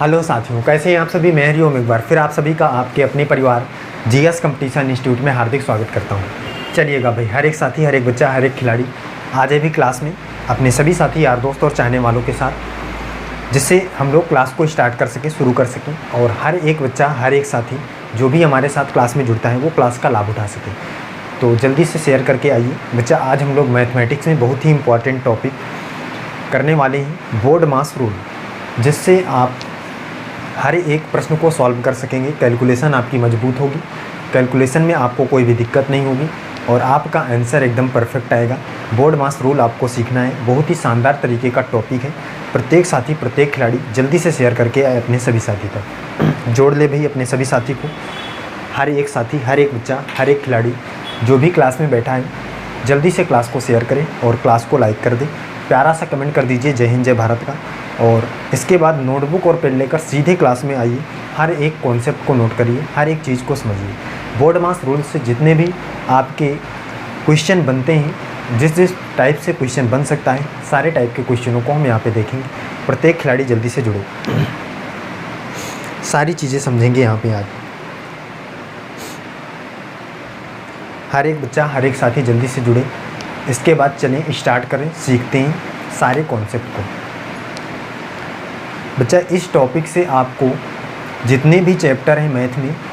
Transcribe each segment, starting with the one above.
Hello साथियों, कैसे हैं आप सभी। मैं हरिओम एक बार फिर आप सभी का आपके अपने परिवार जीएस कंपटीशन इंस्टीट्यूट में हार्दिक स्वागत करता हूं। चलिएगा भाई, हर एक साथी, हर एक बच्चा, हर एक खिलाड़ी आ जाए भी क्लास में अपने सभी साथी, यार दोस्त और चाहने वालों के साथ, जिससे हम लोग क्लास को स्टार्ट कर सकें, शुरू कर सकें और हर एक बच्चा, हर एक साथी जो भी हमारे साथ क्लास में जुड़ता है वो क्लास का लाभ उठा सके। तो जल्दी से शेयर करके आइए बच्चा। आज हम लोग मैथमेटिक्स में बहुत ही इंपॉर्टेंट टॉपिक करने वाले हैं, बोर्ड मास रूल, जिससे आप हर एक प्रश्न को सॉल्व कर सकेंगे। कैलकुलेशन आपकी मजबूत होगी, कैलकुलेशन में आपको कोई भी दिक्कत नहीं होगी और आपका आंसर एकदम परफेक्ट आएगा। बोर्ड मास रूल आपको सीखना है, बहुत ही शानदार तरीके का टॉपिक है। प्रत्येक साथी, प्रत्येक खिलाड़ी जल्दी से शेयर करके आए अपने सभी साथी तक। जोड़ ले भाई अपने सभी साथी को। हर एक साथी, हर एक बच्चा, हर एक खिलाड़ी जो भी क्लास में बैठा है जल्दी से क्लास को शेयर करें और क्लास को लाइक कर दें। प्यारा सा कमेंट कर दीजिए जय हिंद जय भारत का। और इसके बाद नोटबुक और पेन लेकर सीधे क्लास में आइए। हर एक कॉन्सेप्ट को नोट करिए, हर एक चीज़ को समझिए। बोर्ड मास रूल से जितने भी आपके क्वेश्चन बनते हैं, जिस जिस टाइप से क्वेश्चन बन सकता है, सारे टाइप के क्वेश्चनों को हम यहाँ पे देखेंगे। प्रत्येक खिलाड़ी जल्दी से जुड़े, सारी चीज़ें समझेंगे यहाँ पे आज। हर एक बच्चा, हर एक साथी जल्दी से जुड़े। इसके बाद चलें स्टार्ट करें, सीखते हैं सारे कॉन्सेप्ट को। बच्चा, इस टॉपिक से आपको जितने भी चैप्टर हैं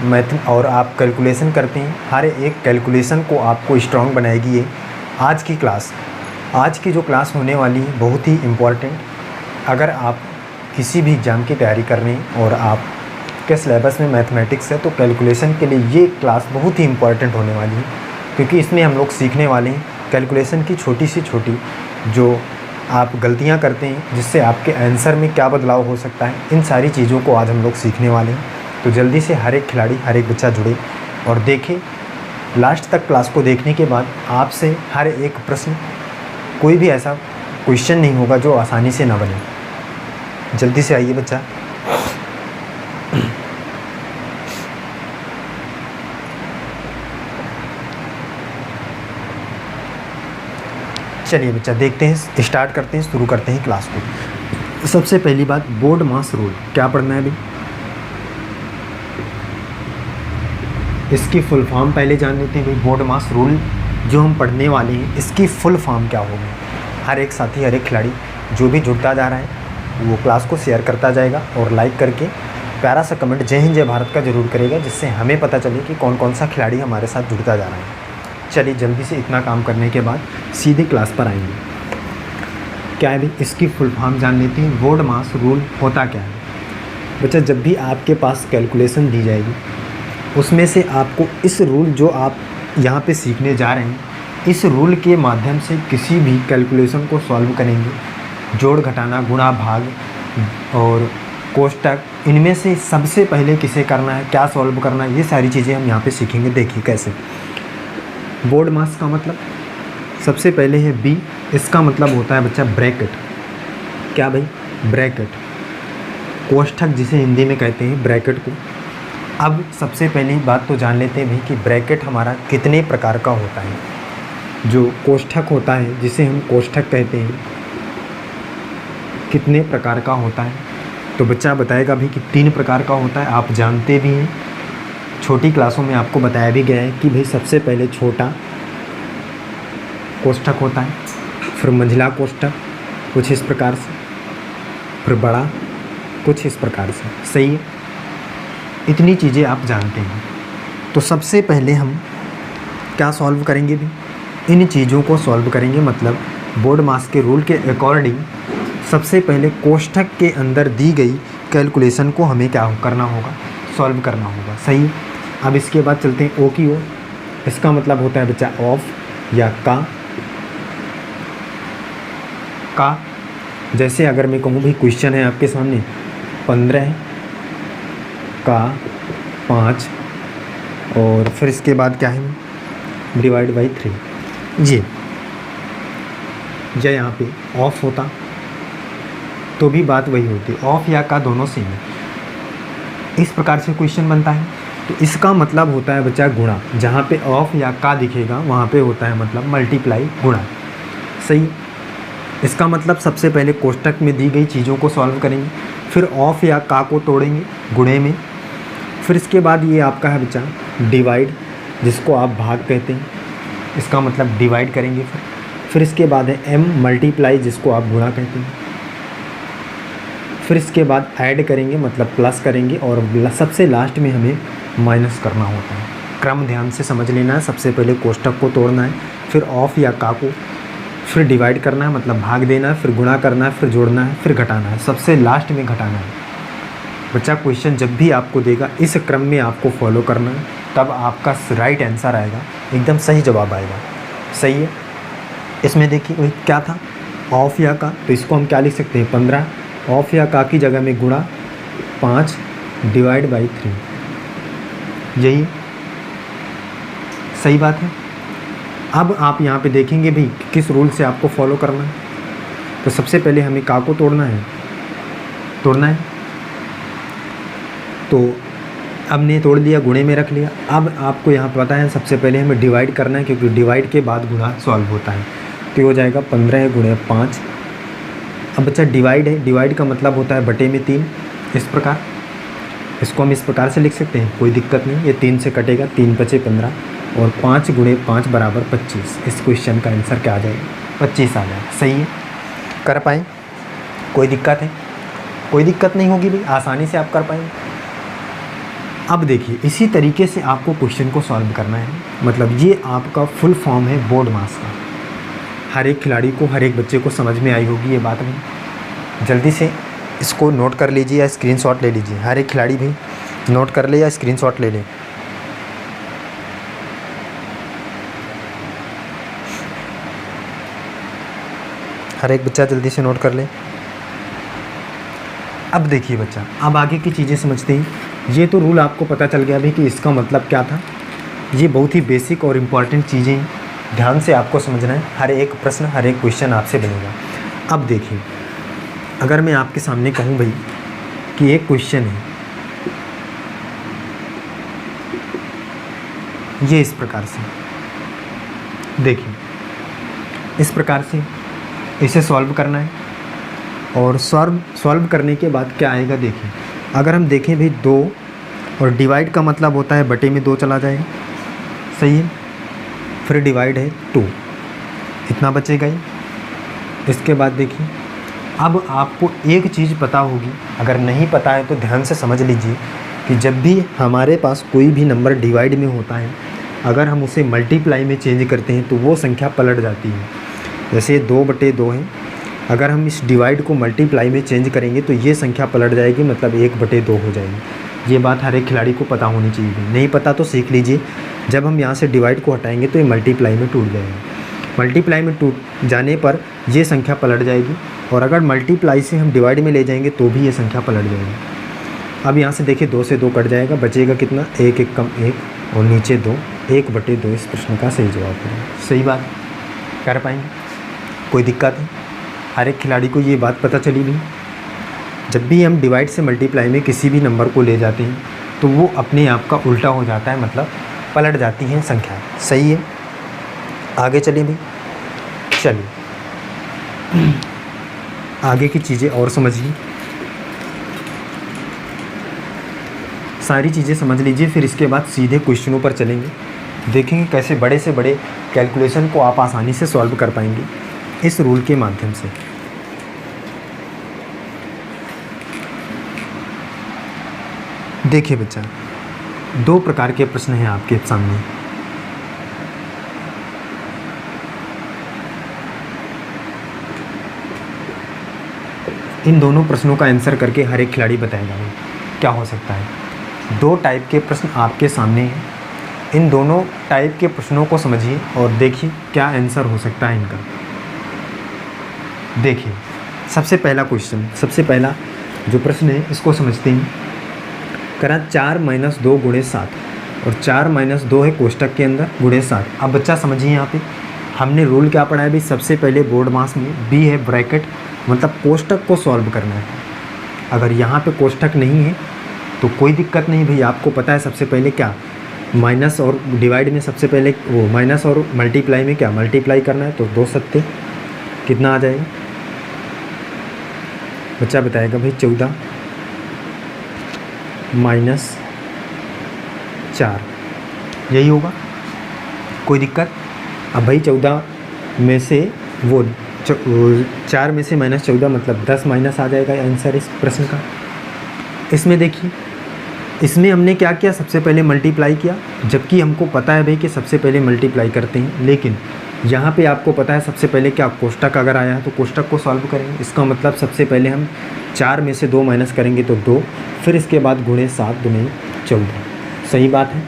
मैथ और आप कैलकुलेशन करते हैं, हर एक कैलकुलेशन को आपको स्ट्रॉन्ग बनाएगी ये आज की क्लास। आज की जो क्लास होने वाली है बहुत ही इम्पॉर्टेंट। अगर आप किसी भी एग्ज़ाम की तैयारी कर रहे हैं और आप के सिलेबस में मैथमेटिक्स है तो कैलकुलेशन के लिए ये क्लास बहुत ही इम्पॉर्टेंट होने वाली है, क्योंकि इसमें हम लोग सीखने वाले हैं कैलकुलेशन की छोटी से छोटी जो आप गलतियां करते हैं, जिससे आपके आंसर में क्या बदलाव हो सकता है। इन सारी चीज़ों को आज हम लोग सीखने वाले हैं। तो जल्दी से हर एक खिलाड़ी, हर एक बच्चा जुड़े और देखें। लास्ट तक क्लास को देखने के बाद आपसे हर एक प्रश्न, कोई भी ऐसा क्वेश्चन नहीं होगा जो आसानी से ना बने। जल्दी से आइए बच्चा। चलिए बच्चा, देखते हैं, स्टार्ट करते हैं, शुरू करते हैं क्लास को। सबसे पहली बात, बोर्ड मास रूल क्या पढ़ना है अभी। इसकी फुल फॉर्म पहले जान लेते हैं भाई। बोर्ड मास रूल जो हम पढ़ने वाले हैं, इसकी फुल फॉर्म क्या होगी। हर एक साथी, हर एक खिलाड़ी जो भी जुड़ता जा रहा है वो क्लास को शेयर करता जाएगा और लाइक करके प्यारा सा कमेंट जय हिंद जय भारत का ज़रूर करेगा, जिससे हमें पता चले कि कौन कौन सा खिलाड़ी हमारे साथ जुड़ता जा रहा है। चलिए जल्दी से इतना काम करने के बाद सीधे क्लास पर आएंगे। क्या है भाई, इसकी फुल फॉर्म जान लेते हैं। बोर्ड मास रूल होता क्या है बच्चा। जब भी आपके पास कैलकुलेशन दी जाएगी, उसमें से आपको इस रूल जो आप यहाँ पे सीखने जा रहे हैं, इस रूल के माध्यम से किसी भी कैलकुलेशन को सॉल्व करेंगे। जोड़, घटाना, गुणा, भाग और कोष्टक, इनमें से सबसे पहले किसे करना है, क्या सॉल्व करना है, ये सारी चीज़ें हम यहाँ पे सीखेंगे। देखिए कैसे। बोर्ड मास का मतलब सबसे पहले है बी। इसका मतलब होता है बच्चा ब्रैकेट। क्या भाई, ब्रैकेट, कोष्ठक जिसे हिंदी में कहते हैं ब्रैकेट को। अब सबसे पहली बात तो जान लेते हैं भाई कि ब्रैकेट हमारा कितने प्रकार का होता है। जो कोष्ठक होता है, जिसे हम कोष्ठक कहते हैं, कितने प्रकार का होता है। तो बच्चा बताएगा भी कि 3 प्रकार का होता है। आप जानते भी हैं, छोटी क्लासों में आपको बताया भी गया है कि भाई सबसे पहले छोटा कोष्ठक होता है, फिर मंझला कोष्ठक कुछ इस प्रकार से, फिर बड़ा कुछ इस प्रकार से। सही है, इतनी चीज़ें आप जानते हैं। तो सबसे पहले हम क्या सॉल्व करेंगे भी, इन चीज़ों को सॉल्व करेंगे। मतलब बोर्ड मास के रूल के अकॉर्डिंग सबसे पहले कोष्ठक के अंदर दी गई कैलकुलेशन को हमें क्या करना होगा, सॉल्व करना होगा। सही। अब इसके बाद चलते हैं ओ की ओर। इसका मतलब होता है बच्चा ऑफ या का। जैसे अगर मैं कहूँ भाई क्वेश्चन है आपके सामने 15 का 5 और फिर इसके बाद क्या है, डिवाइड बाई 3 जी। या यहाँ पे ऑफ होता तो भी बात वही होती, ऑफ या का दोनों सेम है। इस प्रकार से क्वेश्चन बनता है। तो इसका मतलब होता है बच्चा गुणा। जहाँ पे ऑफ या का दिखेगा वहाँ पे होता है मतलब मल्टीप्लाई, गुणा। सही। इसका मतलब सबसे पहले कोष्टक में दी गई चीज़ों को सॉल्व करेंगे। फिर ऑफ या का को तोड़ेंगे गुणे में। फिर इसके बाद ये आपका है बच्चा डिवाइड, जिसको आप भाग कहते हैं, इसका मतलब डिवाइड करेंगे। फिर इसके बाद है एम मल्टीप्लाई, जिसको आप गुणा कहते हैं। फिर इसके बाद ऐड करेंगे, मतलब प्लस करेंगे, और सबसे लास्ट में हमें माइनस करना होता है। क्रम ध्यान से समझ लेना है। सबसे पहले कोष्ठक को तोड़ना है, फिर ऑफ या का को, फिर डिवाइड करना है मतलब भाग देना है, फिर गुणा करना है, फिर जोड़ना है, फिर घटाना है, सबसे लास्ट में घटाना है। बच्चा क्वेश्चन जब भी आपको देगा इस क्रम में आपको फॉलो करना है, तब आपका राइट आंसर आएगा, एकदम सही जवाब आएगा। सही है। इसमें देखिए क्या था, ऑफ या का, तो इसको हम क्या लिख सकते हैं 15, ऑफ या का की जगह में गुणा 5 डिवाइड बाई 3, यही सही बात है। अब आप यहाँ पे देखेंगे भी किस रूल से आपको फॉलो करना है। तो सबसे पहले हमें का को तोड़ना है तो अब ने तोड़ लिया, गुणे में रख लिया। अब आपको यहाँ पता है सबसे पहले हमें डिवाइड करना है, क्योंकि डिवाइड के बाद गुणा सॉल्व होता है। तो ये हो जाएगा 15 गुणे 5। अब बच्चा डिवाइड है, डिवाइड का मतलब होता है बटे में 3, इस प्रकार। इसको हम इस प्रकार से लिख सकते हैं, कोई दिक्कत नहीं। ये 3 से कटेगा, 3 बचे 15 और 5 गुणे 5 बराबर 25। इस क्वेश्चन का आंसर क्या आ जाएगा, 25 आ जाएगा। सही है, कर पाएँ? कोई दिक्कत है? कोई दिक्कत नहीं होगी भाई, आसानी से आप कर पाएंगे। अब देखिए इसी तरीके से आपको क्वेश्चन को सॉल्व करना है। मतलब ये आपका फुल फॉर्म है बोर्ड मास का। हर एक खिलाड़ी को, हर एक बच्चे को समझ में आई होगी ये बात भी। जल्दी से इसको नोट कर लीजिए या स्क्रीनशॉट ले लीजिए। हर एक खिलाड़ी भी नोट कर ले या स्क्रीनशॉट ले ले। हर एक बच्चा जल्दी से नोट कर ले। अब देखिए बच्चा, अब आगे की चीज़ें समझते हैं। ये तो रूल आपको पता चल गया भी कि इसका मतलब क्या था। ये बहुत ही बेसिक और इम्पॉर्टेंट चीज़ें हैं, ध्यान से आपको समझना है। हर एक प्रश्न, हर एक क्वेश्चन आपसे बनेगा। अब देखिए, अगर मैं आपके सामने कहूँ भाई कि एक क्वेश्चन है, ये इस प्रकार से देखिए, इस प्रकार से इसे सॉल्व करना है। और सॉल्व करने के बाद क्या आएगा देखिए, अगर हम देखें भाई 2 और डिवाइड का मतलब होता है बटे में 2 चला जाएगा, सही है। फिर डिवाइड है 2, इतना बचेगा ही। इसके बाद देखिए, अब आपको एक चीज़ पता होगी, अगर नहीं पता है तो ध्यान से समझ लीजिए कि जब भी हमारे पास कोई भी नंबर डिवाइड में होता है, अगर हम उसे मल्टीप्लाई में चेंज करते हैं तो वो संख्या पलट जाती है। जैसे 2/2 है, अगर हम इस डिवाइड को मल्टीप्लाई में चेंज करेंगे तो ये संख्या पलट जाएगी, मतलब 1/2 हो जाएगी। ये बात हर एक खिलाड़ी को पता होनी चाहिए। नहीं पता तो सीख लीजिए। जब हम यहाँ से डिवाइड को हटाएंगे तो ये मल्टीप्लाई में टूट जाएगा। मल्टीप्लाई में टूट जाने पर ये संख्या पलट जाएगी, और अगर मल्टीप्लाई से हम डिवाइड में ले जाएंगे तो भी ये संख्या पलट जाएगी। अब यहाँ से देखिए 2 से 2 कट जाएगा, बचेगा कितना, 1 1 कम 1 और नीचे 2, 1/2 इस प्रश्न का सही जवाब है। सही बात, कर पाएंगे? कोई दिक्कत है? हर एक खिलाड़ी को ये बात पता चली भी। जब भी हम डिवाइड से मल्टीप्लाई में किसी भी नंबर को ले जाते हैं तो वो अपने आप का उल्टा हो जाता है, मतलब पलट जाती हैं संख्या। सही है, आगे चलिए भाई। चलिए आगे की चीज़ें और समझिए, सारी चीज़ें समझ लीजिए। फिर इसके बाद सीधे क्वेश्चनों पर चलेंगे, देखेंगे कैसे बड़े से बड़े कैलकुलेशन को आप आसानी से सॉल्व कर पाएंगे इस रूल के माध्यम से। देखिए बच्चा, 2 प्रकार के प्रश्न हैं आपके सामने। इन दोनों प्रश्नों का आंसर करके हर एक खिलाड़ी बताएगा क्या हो सकता है। 2 टाइप के प्रश्न आपके सामने हैं। इन दोनों टाइप के प्रश्नों को समझिए और देखिए क्या आंसर हो सकता है इनका। देखिए सबसे पहला क्वेश्चन, सबसे पहला जो प्रश्न है इसको समझते हैं। करा 4 - 2 × 7 और 4 - 2 है कोष्टक के अंदर गुणे 7। अब बच्चा समझिए, यहाँ पे हमने रूल क्या पढ़ा है भाई, सबसे पहले बोर्ड मास में बी है ब्रैकेट, मतलब कोष्टक को सॉल्व करना है। अगर यहाँ पे कोष्टक नहीं है तो कोई दिक्कत नहीं भाई, आपको पता है सबसे पहले क्या, माइनस और डिवाइड में सबसे पहले वो माइनस और मल्टीप्लाई में क्या मल्टीप्लाई करना है। तो 2 सत्ते कितना आ जाएगा, बच्चा बताएगा भाई 14। -4, यही होगा, कोई दिक्कत। अब भाई 14 में से वो 4 में से -14 मतलब 10 माइनस आ जाएगा आंसर इस प्रश्न का। इसमें देखिए, इसमें हमने क्या किया, सबसे पहले मल्टीप्लाई किया, जबकि हमको पता है भाई कि सबसे पहले मल्टीप्लाई करते हैं, लेकिन यहाँ पे आपको पता है सबसे पहले क्या, कोष्टक अगर आया है तो कोष्टक को सॉल्व करेंगे। इसका मतलब सबसे पहले हम 4 में से 2 माइनस करेंगे तो 2, फिर इसके बाद गुणे 7 दूनी 14, सही बात है।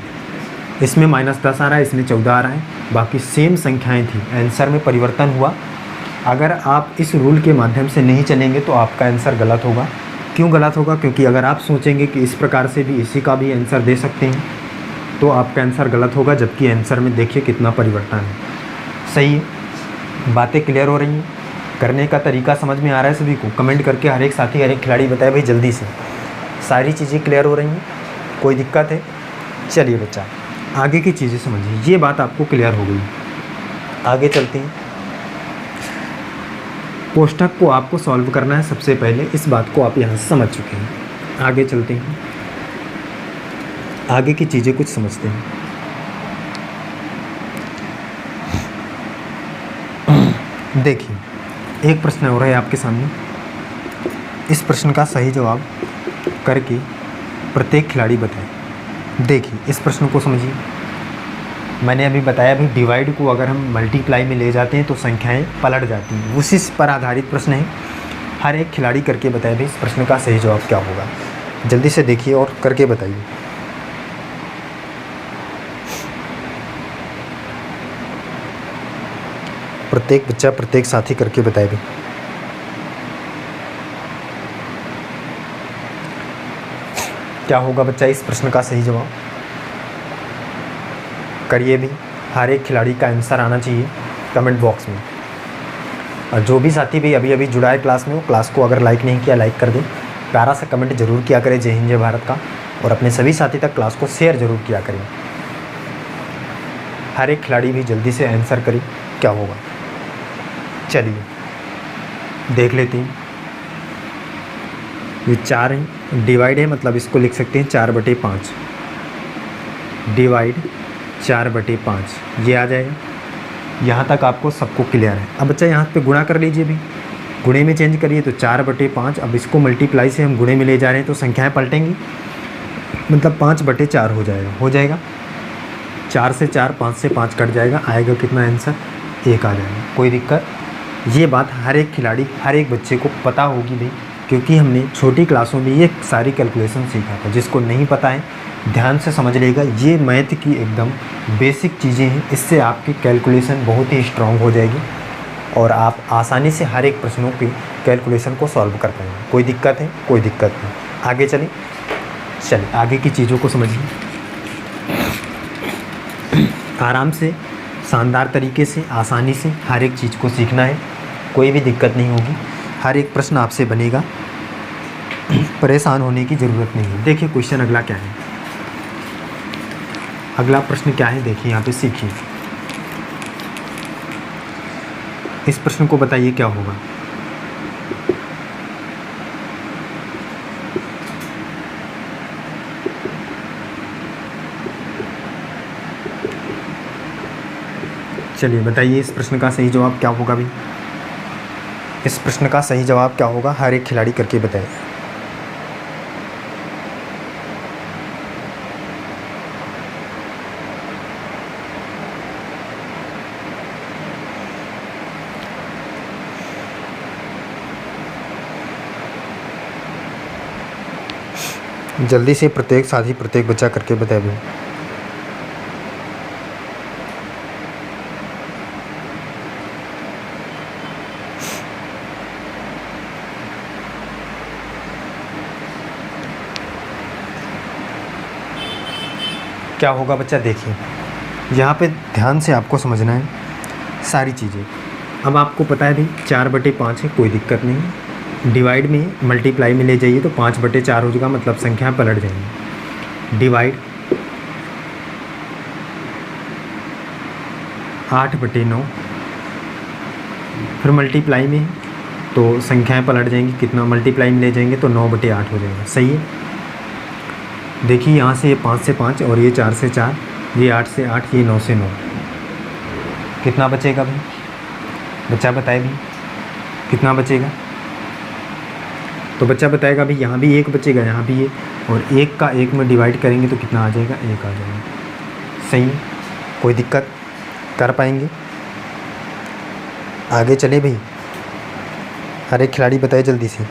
इसमें -10 आ रहा है, इसमें 14 आ रहा है, बाकी सेम संख्याएँ थी, आंसर में परिवर्तन हुआ। अगर आप इस रूल के माध्यम से नहीं चलेंगे तो आपका आंसर गलत होगा। क्यों गलत होगा? क्योंकि अगर आप सोचेंगे कि इस प्रकार से भी इसी का भी आंसर दे सकते हैं तो आपका आंसर गलत होगा, जबकि आंसर में देखिए कितना परिवर्तन है। सही है, बातें क्लियर हो रही हैं, करने का तरीका समझ में आ रहा है सभी को? कमेंट करके हर एक साथी हर एक खिलाड़ी बताए भाई जल्दी से, सारी चीज़ें क्लियर हो रही हैं, कोई दिक्कत है? चलिए बच्चा आगे की चीज़ें समझिए, ये बात आपको क्लियर हो गई। आगे चलते हैं, कोष्ठक को आपको सॉल्व करना है सबसे पहले, इस बात को आप यहाँ से समझ चुके हैं। आगे चलते हैं, आगे की चीज़ें कुछ समझते हैं। देखिए, एक प्रश्न हो रहा है आपके सामने, इस प्रश्न का सही जवाब करके प्रत्येक खिलाड़ी बताए। देखिए इस प्रश्न को समझिए, मैंने अभी बताया भी डिवाइड को अगर हम मल्टीप्लाई में ले जाते हैं तो संख्याएं पलट जाती हैं, उसी पर आधारित प्रश्न है। हर एक खिलाड़ी करके बताए भाई इस प्रश्न का सही जवाब क्या होगा, जल्दी से देखिए और करके बताइए। प्रत्येक बच्चा प्रत्येक साथी करके बताए भाई। क्या होगा बच्चा इस प्रश्न का सही जवाब? करिए भी, हर एक खिलाड़ी का आंसर आना चाहिए कमेंट बॉक्स में। और जो भी साथी भी अभी अभी जुड़ा है क्लास में, वो क्लास को अगर लाइक नहीं किया लाइक कर दे, प्यारा सा कमेंट जरूर किया करें जय हिंद जय भारत का, और अपने सभी साथी तक क्लास को शेयर जरूर किया करें। हर एक खिलाड़ी भी जल्दी से आंसर करे क्या होगा। चलिए देख लेते हैं। ये 4 है, डिवाइड है मतलब इसको लिख सकते हैं 4/5, डिवाइड 4/5 ये आ जाएगा। यहाँ तक आपको सबको क्लियर है। अब बच्चा यहाँ पे गुणा कर लीजिए भी, गुणे में चेंज करिए तो 4/5। अब इसको मल्टीप्लाई से हम गुणे में ले जा रहे हैं तो संख्याएं पलटेंगी, मतलब 5/4 हो जाएगा। हो जाएगा 4 से 4, 5 से 5 कट जाएगा, आएगा कितना आंसर? 1 आ जाएगा। कोई दिक्कत? ये बात हर एक खिलाड़ी हर एक बच्चे को पता होगी भाई, क्योंकि हमने छोटी क्लासों में ये सारी कैलकुलेशन सीखा था। जिसको नहीं पता है ध्यान से समझ लेगा, ये मैथ की एकदम बेसिक चीज़ें हैं, इससे आपकी कैलकुलेशन बहुत ही स्ट्रांग हो जाएगी और आप आसानी से हर एक प्रश्नों की कैलकुलेशन को सॉल्व कर पाएंगे। कोई दिक्कत है? कोई दिक्कत नहीं। आगे चलें, चलिए आगे की चीज़ों को समझिए आराम से, शानदार तरीके से, आसानी से हर एक चीज़ को सीखना है, कोई भी दिक्कत नहीं होगी। हर एक प्रश्न आपसे बनेगा, परेशान होने की ज़रूरत नहीं है। देखिए क्वेश्चन अगला क्या है, अगला प्रश्न क्या है देखिए यहाँ पे सीखिए। इस प्रश्न को बताइए क्या होगा। चलिए बताइए इस प्रश्न का सही जवाब क्या होगा भी। इस प्रश्न का सही जवाब क्या होगा, हर एक खिलाड़ी करके बताए। जल्दी से प्रत्येक साथी प्रत्येक बच्चा करके बताए भी। क्या होगा बच्चा? देखिए यहाँ पे ध्यान से आपको समझना है सारी चीज़ें। अब आपको पता है भाई 4/5 है, कोई दिक्कत नहीं। डिवाइड में मल्टीप्लाई में ले जाइए तो 5/4 हो जाएगा, मतलब संख्या पलट जाएंगी। डिवाइड 8/9, फिर मल्टीप्लाई में तो संख्याएं पलट जाएंगी, कितना मल्टीप्लाई में ले जाएंगे तो 9/8 हो जाएगा। सही है। देखिए यहाँ से ये 5 से 5 और ये 4 से 4, ये 8 से 8, ये 9 से 9, कितना बचेगा भाई? बच्चा बताए भी कितना बचेगा? तो बच्चा बताएगा भाई यहाँ भी 1 बचेगा, यहाँ भी 1, और 1 का 1 में डिवाइड करेंगे तो कितना आ जाएगा? 1 आ जाएगा। सही है, कोई दिक्कत? कर पाएंगे? आगे चले भाई, हर एक खिलाड़ी बताए जल्दी से।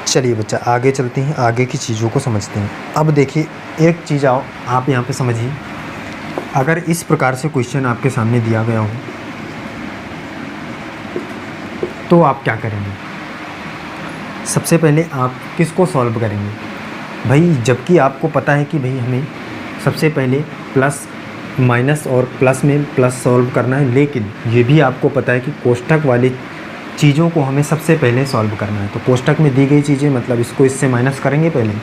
चलिए बच्चा आगे चलते हैं, आगे की चीज़ों को समझते हैं। अब देखिए एक चीज़ आओ आप यहाँ पे समझिए, अगर इस प्रकार से क्वेश्चन आपके सामने दिया गया हो तो आप क्या करेंगे? सबसे पहले आप किसको सॉल्व करेंगे भाई? जबकि आपको पता है कि भाई हमें सबसे पहले प्लस माइनस और प्लस में प्लस सॉल्व करना है, लेकिन ये भी आपको पता है कि कोष्ठक वाली चीज़ों को हमें सबसे पहले सॉल्व करना है। तो कोष्ठक में दी गई चीज़ें, मतलब इसको इससे माइनस करेंगे पहले,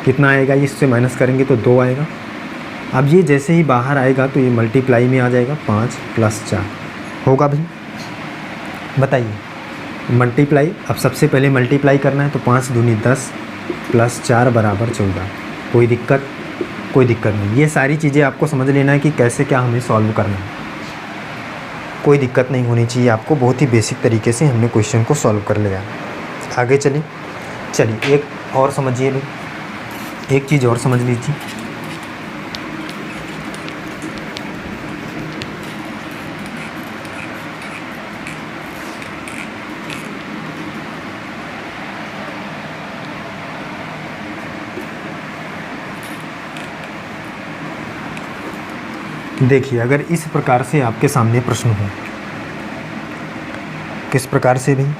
कितना आएगा? इससे माइनस करेंगे तो 2 आएगा। अब ये जैसे ही बाहर आएगा तो ये मल्टीप्लाई में आ जाएगा, 5 + 4 होगा भाई? बताइए, मल्टीप्लाई। अब सबसे पहले मल्टीप्लाई करना है तो 5 दूनी 10 + 4 = 14। कोई दिक्कत? कोई दिक्कत नहीं। ये सारी चीज़ें आपको समझ लेना है कि कैसे क्या हमें सॉल्व करना है, कोई दिक्कत नहीं होनी चाहिए आपको। बहुत ही बेसिक तरीके से हमने क्वेश्चन को सॉल्व कर लिया। आगे चलिए एक और समझिए भाई, एक चीज़ और समझ लीजिए। देखिए अगर इस प्रकार से आपके सामने प्रश्न हो, किस प्रकार से भाई?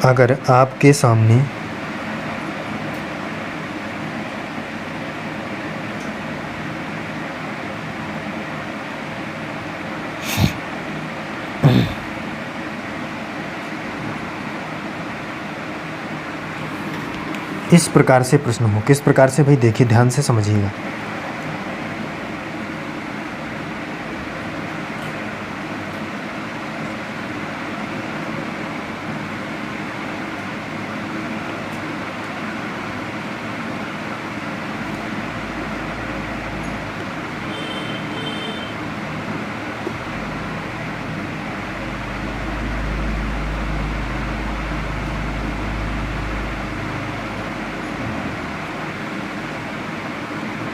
अगर आपके सामने इस प्रकार से प्रश्न हो, किस प्रकार से भाई? देखिए ध्यान से समझिएगा।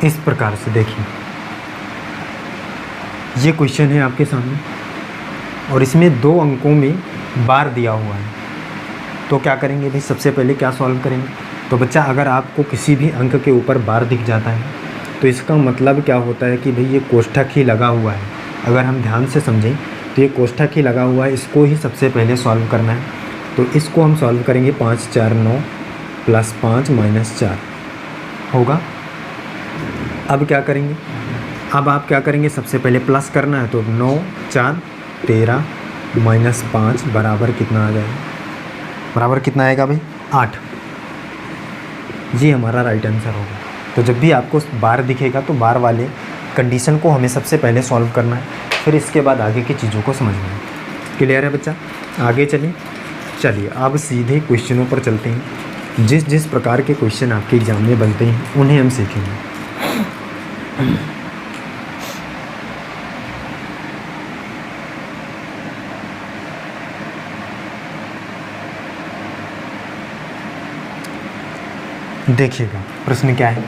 इस प्रकार से देखिए, ये क्वेश्चन है आपके सामने और इसमें 2 अंकों में बार दिया हुआ है। तो क्या करेंगे भाई? सबसे पहले क्या सॉल्व करेंगे? तो बच्चा अगर आपको किसी भी अंक के ऊपर बार दिख जाता है तो इसका मतलब क्या होता है कि भाई ये कोष्ठक ही लगा हुआ है। अगर हम ध्यान से समझें तो ये कोष्ठक ही लगा हुआ है, इसको ही सबसे पहले सॉल्व करना है। तो इसको हम सॉल्व करेंगे, 5 × 4 = 9 + 5 - 4 होगा। अब क्या करेंगे? अब आप क्या करेंगे? सबसे पहले प्लस करना है तो 9 × 4 = 13 - 5 बराबर कितना आ जाएगा? बराबर कितना आएगा भाई? 8। ये हमारा राइट आंसर होगा। तो जब भी आपको बार दिखेगा तो बार वाले कंडीशन को हमें सबसे पहले सॉल्व करना है, फिर इसके बाद आगे की चीज़ों को समझना है। क्लियर है बच्चा? आगे चलिए अब सीधे क्वेश्चनों पर चलते हैं। जिस जिस प्रकार के क्वेश्चन आपके एग्ज़ाम में बनते हैं उन्हें हम सीखेंगे। देखिएगा प्रश्न क्या है।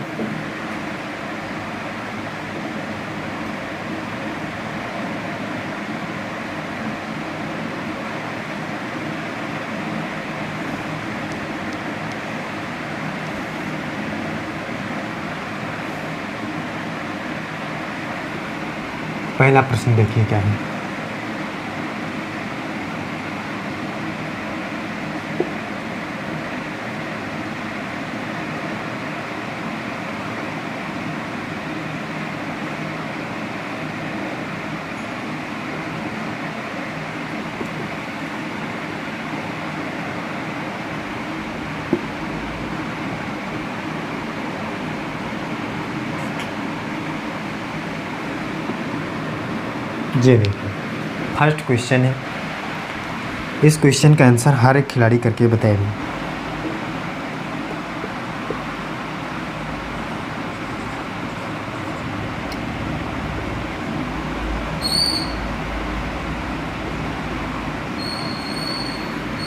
पहला प्रश्न देखिए क्या है। जी देखिए, फर्स्ट क्वेश्चन है। इस क्वेश्चन का आंसर हर एक खिलाड़ी करके बताएगी।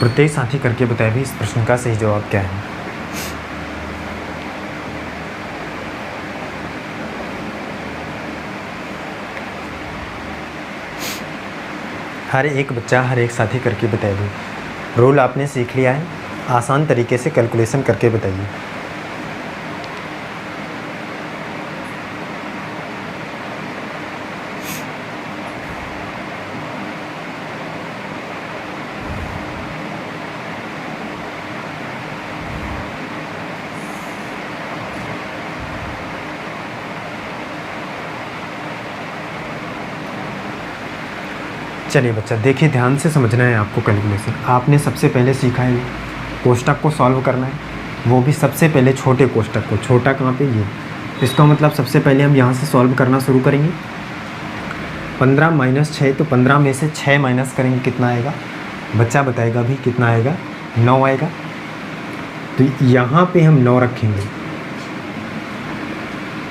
प्रत्येक साथी करके बताए भी इस प्रश्न का सही जवाब क्या है। हर एक बच्चा हर एक साथी करके बताए भी। रोल आपने सीख लिया है, आसान तरीके से कैलकुलेशन करके बताइए। चलिए बच्चा देखिए, ध्यान से समझना है आपको कैलकुलेशन। आपने सबसे पहले सीखा है कोष्टक को सॉल्व करना है, वो भी सबसे पहले छोटे कोष्टक को। छोटा कहाँ पे, ये। इसका मतलब सबसे पहले हम यहाँ से सॉल्व करना शुरू करेंगे। 15 माइनस 6, तो 15 में से 6 माइनस करेंगे, कितना आएगा? बच्चा बताएगा भी कितना आएगा, 9 आएगा। तो यहाँ पे हम 9 रखेंगे।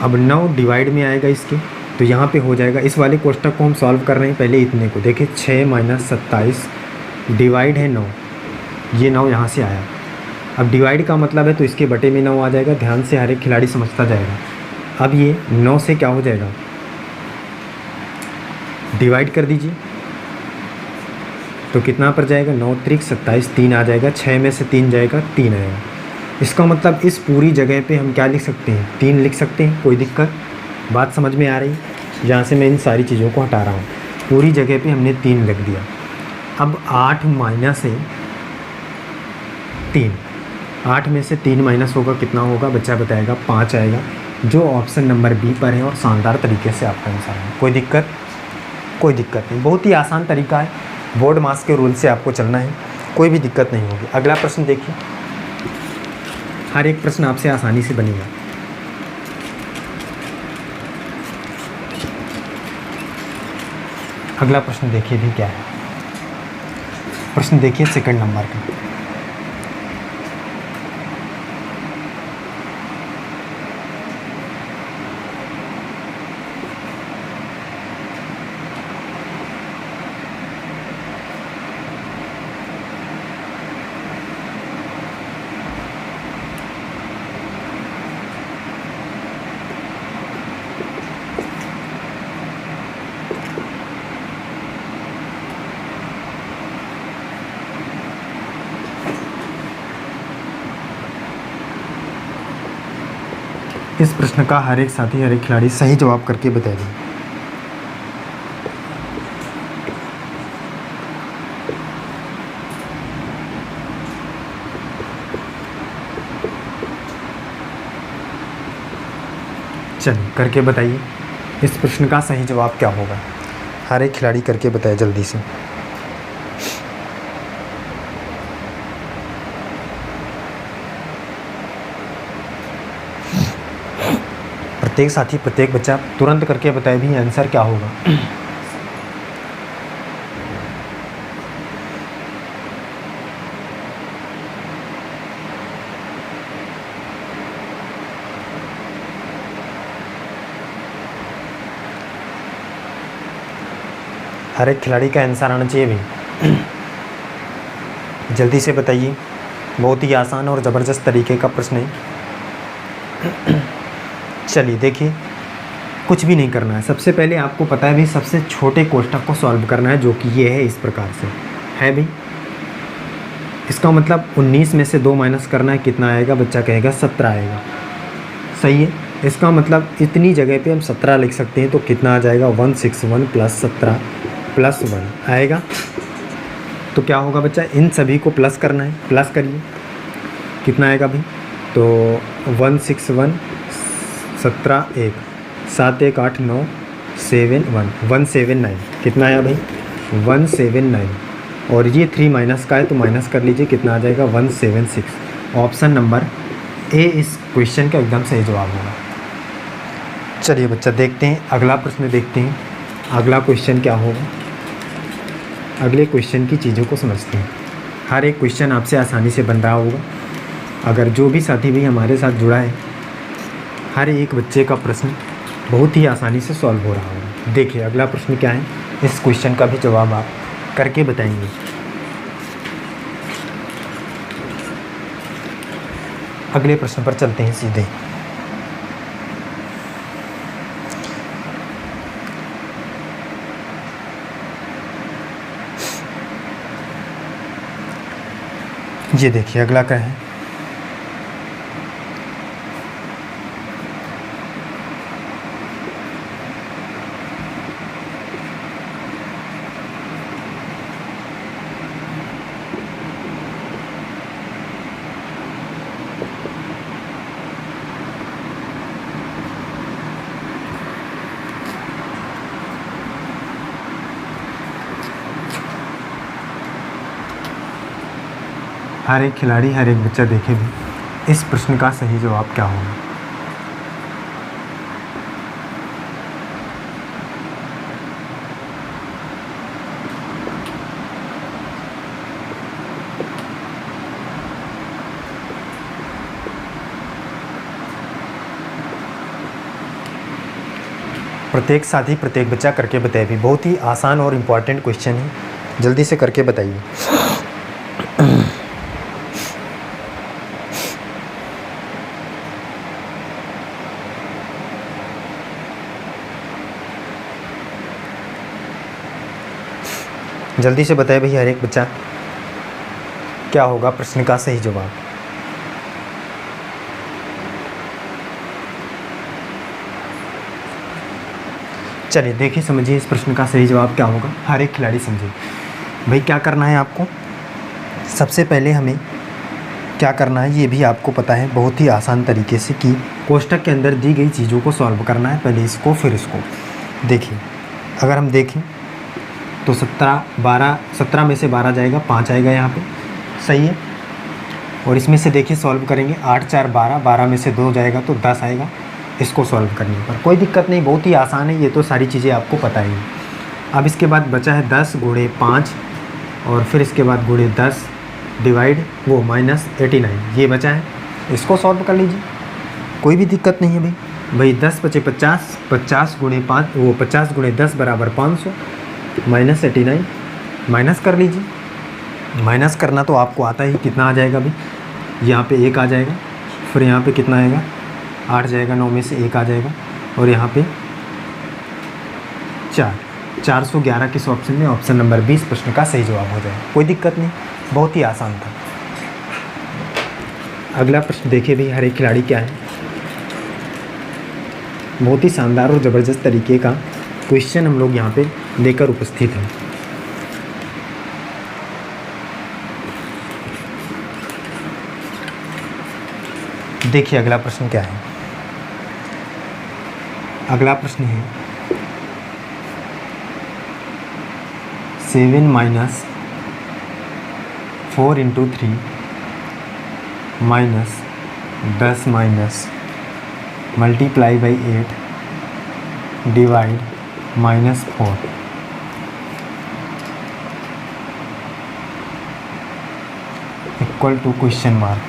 अब 9 डिवाइड में आएगा इसके, तो यहाँ पे हो जाएगा। इस वाले कोष्टक को हम सॉल्व कर रहे हैं पहले इतने को। देखिए 6 माइनस 27 डिवाइड है 9, ये 9 यहाँ से आया। अब डिवाइड का मतलब है तो इसके बटे में 9 आ जाएगा। ध्यान से हर एक खिलाड़ी समझता जाएगा। अब ये 9 से क्या हो जाएगा, डिवाइड कर दीजिए तो कितना पर जाएगा, 9 त्रिक 27, 3 आ जाएगा। 6 में से 3 जाएगा, 3 आएगा। इसका मतलब इस पूरी जगह पे हम क्या लिख सकते हैं, 3 लिख सकते हैं। कोई दिक्कत, बात समझ में आ रही? जहाँ से मैं इन सारी चीज़ों को हटा रहा हूँ, पूरी जगह पे हमने 3 लिख दिया। अब 8 माइनस है 3, 8 में से 3 माइनस होगा, कितना होगा बच्चा बताएगा, 5 आएगा, जो ऑप्शन नंबर बी पर है। और शानदार तरीके से आपका आंसर है। कोई दिक्कत? कोई दिक्कत नहीं, बहुत ही आसान तरीका है। बोर्ड मास के रूल से आपको चलना है, कोई भी दिक्कत नहीं होगी। अगला प्रश्न देखिए, हर एक प्रश्न आपसे आसानी से बनेगा। अगला प्रश्न देखिए भी क्या है। प्रश्न देखिए सेकंड नंबर का। इस प्रश्न का हर एक साथी हर एक खिलाड़ी सही जवाब करके बताएगा। चलिए करके बताइए, इस प्रश्न का सही जवाब क्या होगा। हर एक खिलाड़ी करके बताए जल्दी से। प्रत्येक साथी प्रत्येक बच्चा तुरंत करके बताए भी आंसर क्या होगा। हर एक खिलाड़ी का आंसर आना चाहिए भी। जल्दी से बताइए, बहुत ही आसान और ज़बरदस्त तरीके का प्रश्न है। चलिए देखिए, कुछ भी नहीं करना है। सबसे पहले आपको पता है भाई, सबसे छोटे कोष्टक को सॉल्व करना है, जो कि ये है, इस प्रकार से है भाई। इसका मतलब 19 में से 2 माइनस करना है, कितना आएगा बच्चा कहेगा 17 आएगा। सही है। इसका मतलब इतनी जगह पे हम 17 लिख सकते हैं, तो कितना आ जाएगा 161 प्लस 17 प्लस 1 आएगा। तो क्या होगा बच्चा, इन सभी को प्लस करना है, प्लस करिए, कितना आएगा भाई, तो 161 17 1 7 1 8 9 7 1 179, कितना आया भाई 179। और ये 3 माइनस का है तो माइनस कर लीजिए, कितना आ जाएगा 176। ऑप्शन नंबर ए इस क्वेश्चन का एकदम सही जवाब होगा। चलिए बच्चा देखते हैं, अगला प्रश्न देखते हैं। अगला क्वेश्चन क्या होगा, अगले क्वेश्चन की चीज़ों को समझते हैं। हर एक क्वेश्चन आपसे आसानी से बन रहा होगा। अगर जो भी साथी भी हमारे साथ जुड़ा है, हर एक बच्चे का प्रश्न बहुत ही आसानी से सॉल्व हो रहा होगा। देखिए अगला प्रश्न क्या है, इस क्वेश्चन का भी जवाब आप करके बताएंगे। अगले प्रश्न पर चलते हैं सीधे। ये देखिए अगला क्या है, हर एक खिलाड़ी हर एक बच्चा देखे भी इस प्रश्न का सही जवाब क्या होगा। प्रत्येक साथी प्रत्येक बच्चा करके बताए भी, बहुत ही आसान और इम्पॉर्टेंट क्वेश्चन है, जल्दी से करके बताइए। जल्दी से बताए भैया हर एक बच्चा, क्या होगा प्रश्न का सही जवाब। चलिए देखिए समझिए इस प्रश्न का सही जवाब क्या होगा, हर एक खिलाड़ी समझिए। भाई क्या करना है आपको, सबसे पहले हमें क्या करना है ये भी आपको पता है, बहुत ही आसान तरीके से कि कोष्टक के अंदर दी गई चीज़ों को सॉल्व करना है, पहले इसको फिर इसको। देखिए अगर हम देखें तो 17 में से 12 जाएगा, 5 आएगा यहाँ पे, सही है। और इसमें से देखिए सॉल्व करेंगे, 8 4 12, 12 में से 2 जाएगा तो 10 आएगा। इसको सॉल्व करने पर कोई दिक्कत नहीं, बहुत ही आसान है, ये तो सारी चीज़ें आपको पता ही है। अब इसके बाद बचा है 10 गुणे 5 और फिर इसके बाद गुणे 10 डिवाइड वो -89, ये बचा है, इसको सॉल्व कर लीजिए, कोई भी दिक्कत नहीं है भाई। 10 बचे 50, 50 गुणे 5 वो 50 गुणे 10 बराबर 500, -89 माइनस कर लीजिए। माइनस करना तो आपको आता ही, कितना आ जाएगा भाई, यहाँ पे 1 आ जाएगा, फिर यहाँ पे कितना आएगा 8 जाएगा, 9 में से 1 आ जाएगा और यहाँ पे 411 किस ऑप्शन में, ऑप्शन नंबर 20 प्रश्न का सही जवाब हो जाएगा, कोई दिक्कत नहीं, बहुत ही आसान था। अगला प्रश्न देखिए भी हर एक खिलाड़ी क्या है, बहुत ही शानदार और ज़बरदस्त तरीके का क्वेश्चन हम लोग यहाँ पे लेकर उपस्थित हैं। देखिए अगला प्रश्न क्या है, अगला प्रश्न है 7 - 4 × 3 -10 multiply by 8 divide -4 equal to question mark.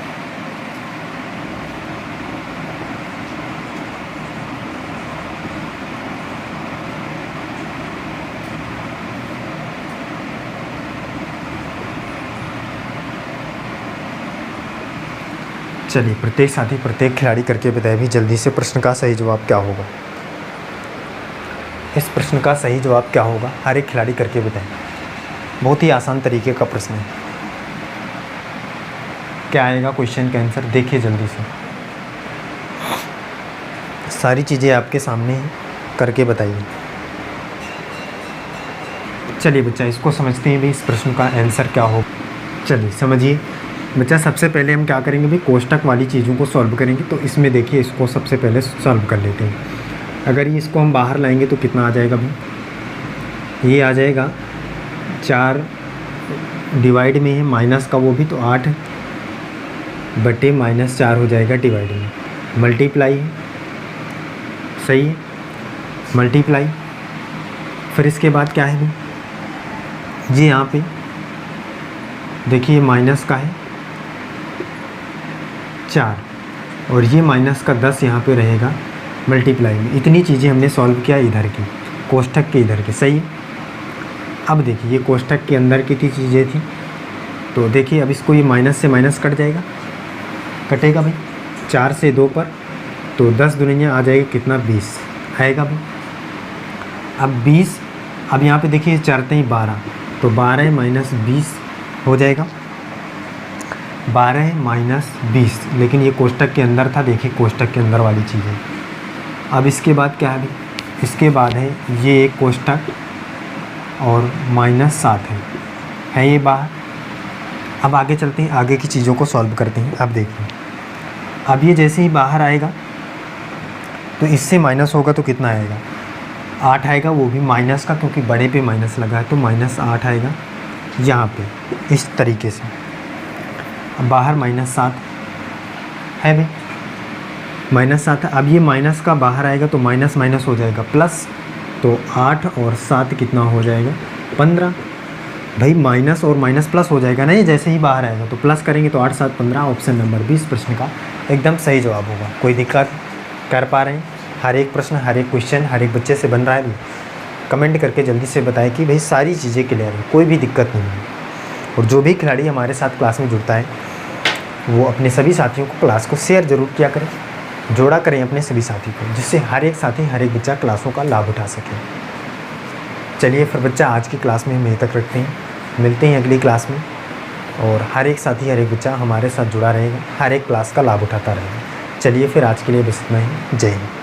चलिए प्रत्येक साथी प्रत्येक खिलाड़ी करके बताए भी जल्दी से प्रश्न का सही जवाब क्या होगा। इस प्रश्न का सही जवाब क्या होगा, हर एक खिलाड़ी करके बताएं, बहुत ही आसान तरीके का प्रश्न है। क्या आएगा क्वेश्चन का आंसर, देखिए जल्दी से, सारी चीज़ें आपके सामने हैं, करके बताइए। चलिए बच्चा इसको समझते हैं भी, इस प्रश्न का आंसर क्या होगा। चलिए समझिए बच्चा, सबसे पहले हम क्या करेंगे भाई, कोष्टक वाली चीज़ों को सॉल्व करेंगे। तो इसमें देखिए इसको सबसे पहले सॉल्व कर लेते हैं। अगर ये इसको हम बाहर लाएंगे तो कितना आ जाएगा भाई, ये आ जाएगा 4 डिवाइड में है माइनस का वो भी, तो 8 बटे -4 हो जाएगा डिवाइड में, मल्टीप्लाई है, सही है, मल्टीप्लाई फिर इसके बाद क्या है भाई, ये यहाँ पे देखिए माइनस का है 4 और ये माइनस का 10 यहाँ पे रहेगा मल्टीप्लाई में। इतनी चीज़ें हमने सॉल्व किया इधर की, कोष्ठक के इधर की, सही है। अब देखिए ये कोष्ठक के अंदर कितनी चीज़ें थी, तो देखिए अब इसको ये माइनस से माइनस कट जाएगा, कटेगा भाई 4 से 2 पर, तो 10 दुनिया आ जाएगा कितना 20 आएगा भाई। अब 20, अब यहाँ पे देखिए 4 ही 12, तो 12 माइनस 20 हो जाएगा, 12 माइनस 20, लेकिन ये कोष्ठक के अंदर था, देखिए कोष्ठक के अंदर वाली चीज़ है। अब इसके बाद क्या है भाई, इसके बाद है ये एक कोष्ठक और -7 है ये बाहर। अब आगे चलते हैं, आगे की चीज़ों को सॉल्व करते हैं। अब देखिए अब ये जैसे ही बाहर आएगा तो इससे माइनस होगा तो कितना आएगा, 8 आएगा, वो भी माइनस का, क्योंकि बड़े पे माइनस लगा है तो -8 आएगा यहाँ पे इस तरीके से। अब बाहर -7 है भाई, -7 है। अब ये माइनस का बाहर आएगा तो माइनस माइनस हो जाएगा प्लस, तो 8 और 7 कितना हो जाएगा 15। भाई माइनस और माइनस प्लस हो जाएगा ना, ये जैसे ही बाहर आएगा तो प्लस करेंगे तो 8 7 15। ऑप्शन नंबर 20 प्रश्न का एकदम सही जवाब होगा। कोई दिक्कत कर पा रहे हैं? हर एक प्रश्न, हर एक क्वेश्चन हर एक बच्चे से बन रहा है। कमेंट करके जल्दी से बताएं कि भाई सारी चीज़ें क्लियर है, कोई भी दिक्कत नहीं है। और जो भी खिलाड़ी हमारे साथ क्लास में जुड़ता है वो अपने सभी साथियों को क्लास को शेयर ज़रूर किया करें, जोड़ा करें अपने सभी साथी को, जिससे हर एक साथी हर एक बच्चा क्लासों का लाभ उठा सके। चलिए फिर बच्चा आज की क्लास में हम यहीं तक रखते हैं, मिलते हैं अगली क्लास में। और हर एक साथी हर एक बच्चा हमारे साथ जुड़ा रहेगा, हर एक क्लास का लाभ उठाता रहेगा। चलिए फिर आज के लिए बस इतना ही। जय हिंद।